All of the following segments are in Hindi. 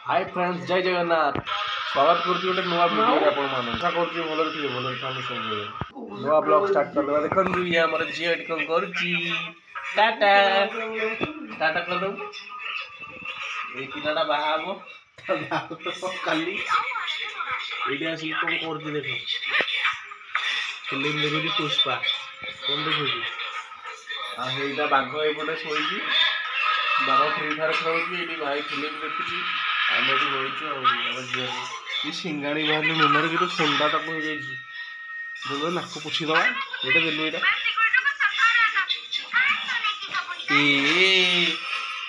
हाय फ्रेंड्स जय जगन्नाथ स्वागत करछि गोटे नुआ वीडियो रे आपण मान आशा करछि भलर थिबे भलर थाने सब नुआ ब्लॉग स्टार्ट कर देबा देखन दु ये हमर जी एड कोन करछि टाटा टाटा कर दउ ए पिलाडा बाहाबो काली एडिया सी कोन करछि देखो फिल्म देखुछि पुष्पा कोन देखुछि आ हेइटा बाघ एपटे सोइछि बाघ फ्री फायर खेलुछि एडी भाई फिल्म देखुछि आमे भी होइछु आ जे ई सिंगाणी बाहर नंबर के तो ठंडा तक हो जाइछि बोलो नाक पुछि दवा एटा देलु एटा ए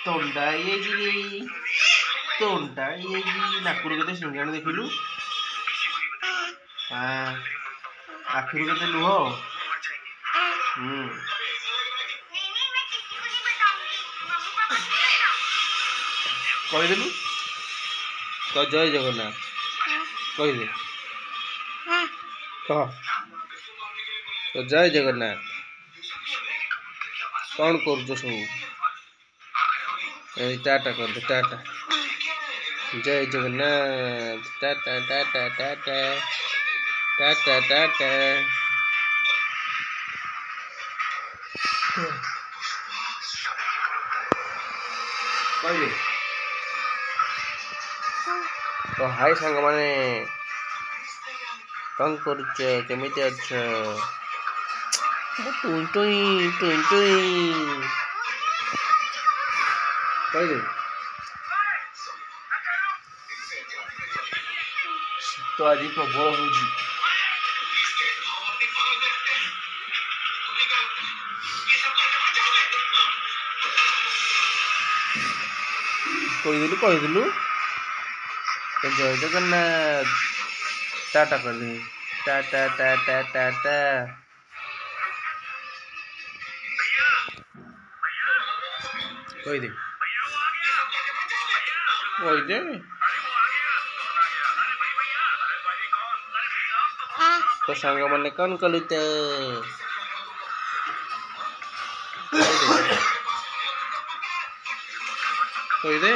तोंडा ये जी नाकुर के सिंगाणी देखिलु हां आखिर के लुह कहि देलु तो जय जगन्नाथ कहि दे कह तो जय जगन्नाथ कौन कर सब टाटा कर दे टाटा जय जगन्नाथ टाटा टाटा टाटा टाटा टाटा कहि दे तो हाय सांग माने कौन करुच केमिति अच्छा टुई टुई टुई टुई कहि दे तो आज प्रबल होजी कहि दिलु जय जगन्नाथ टाटा कर दे टाटा टाटा टाटा कहि दे तो सांग माने कौन कलु ते कहि दे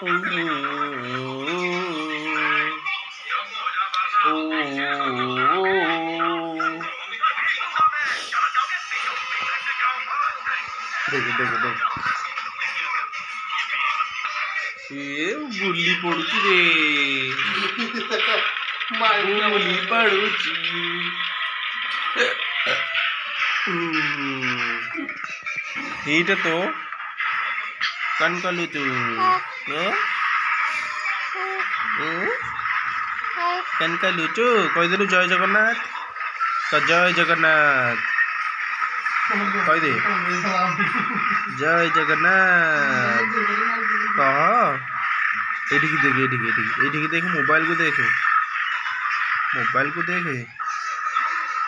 कोई नहीं देख ये बुली पड़ुची रे बुली पड़ुची एटा तो कन कलु तू कन कलु तू कहि देलु जय जगन्नाथ तो जय जगन्नाथ कहि दे जय जगन्नाथ कह एठी देख मोबाइल को देख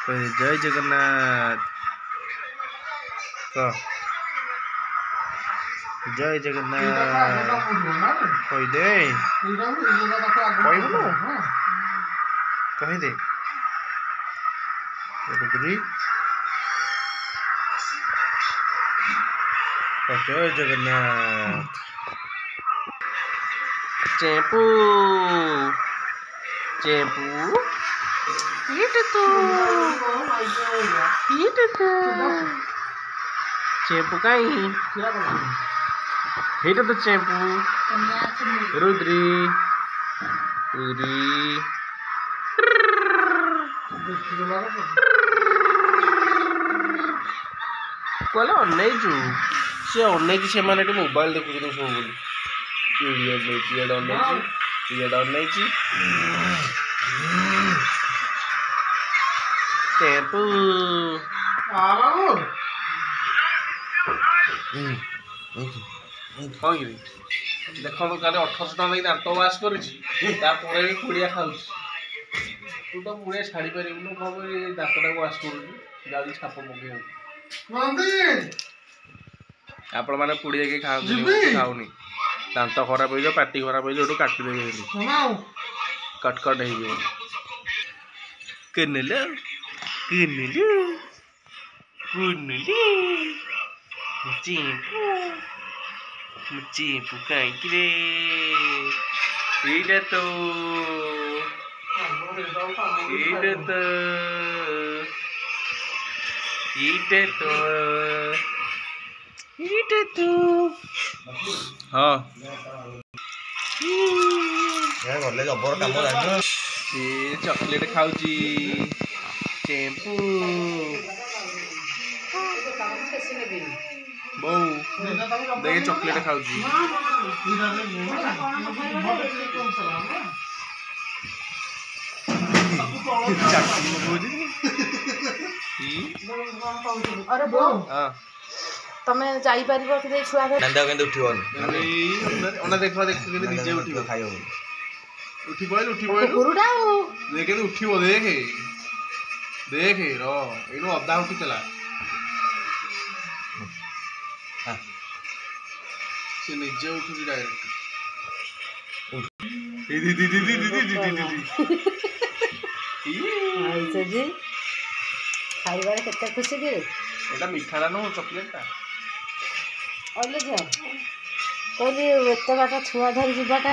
कहि जय जगन्नाथ कह जय जगन्नाथ कहि दे कहि दे रुद्री जय जगन्नाथ चेपू इट तो चेपू काई हेटा तो चेपू रुद्री कोला अनैजु से अनैजु से माने मोबाइल देखु सब बोली चेपू देखो तो काले 1800 टका लगी दांत वाश कर भी कुड़िया खाऊ तू तो मुड़े छाड़ी पारू कौन दांतटा वाश कर छाप पकड़ आपण मैंने पुड़ी देखे खाऊनी दांत खराब हो पाटी खराब हो काटिदेवी कटकट हो किनिलु किनिलु कुनिलु मुचीपू कहीं ये तो हाँ जबर कम जान चॉकलेट खाऊची चेम्पू बो देखे चॉकलेट खाऊची अरे बो तमे जाई परिबो कि छुआ के नंदा केंदे उठिबोन ओना देखो के निजे उठिबो खाइयो उठी पइल कुकुरुडा देखे तो उठिबो देखे देखे रो इनो अब्दा उठी चला हां से निजे उठी डायरेक्ट दी जी खाइबार केते खुशी कि एटा मिठाला न चॉकलेट ओले जे कहली एते बाटा छुआ धर जीवाटा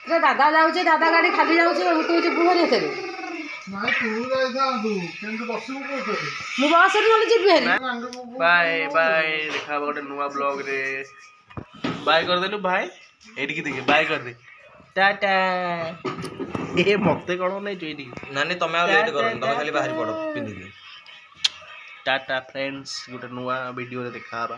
रे दादा जाउचे दादा गाड़ी खाली जाउचे तू जे बुहरी हेते नाइ तू जाई था तू केंदु बसबो कोते मु बस रे वाले जीबे बाय बाय देखा गोटे नुआ ब्लॉग रे बाय कर देलु भाई एडी की देखे बाय कर दे टाटा ए मते कोन नै जोइडी नानी तमे आ लेट करो तमे खाली बाहर पड़ो पिंदी टाटा फ्रेंड्स गोटे नुआ वीडियो रे देखा बा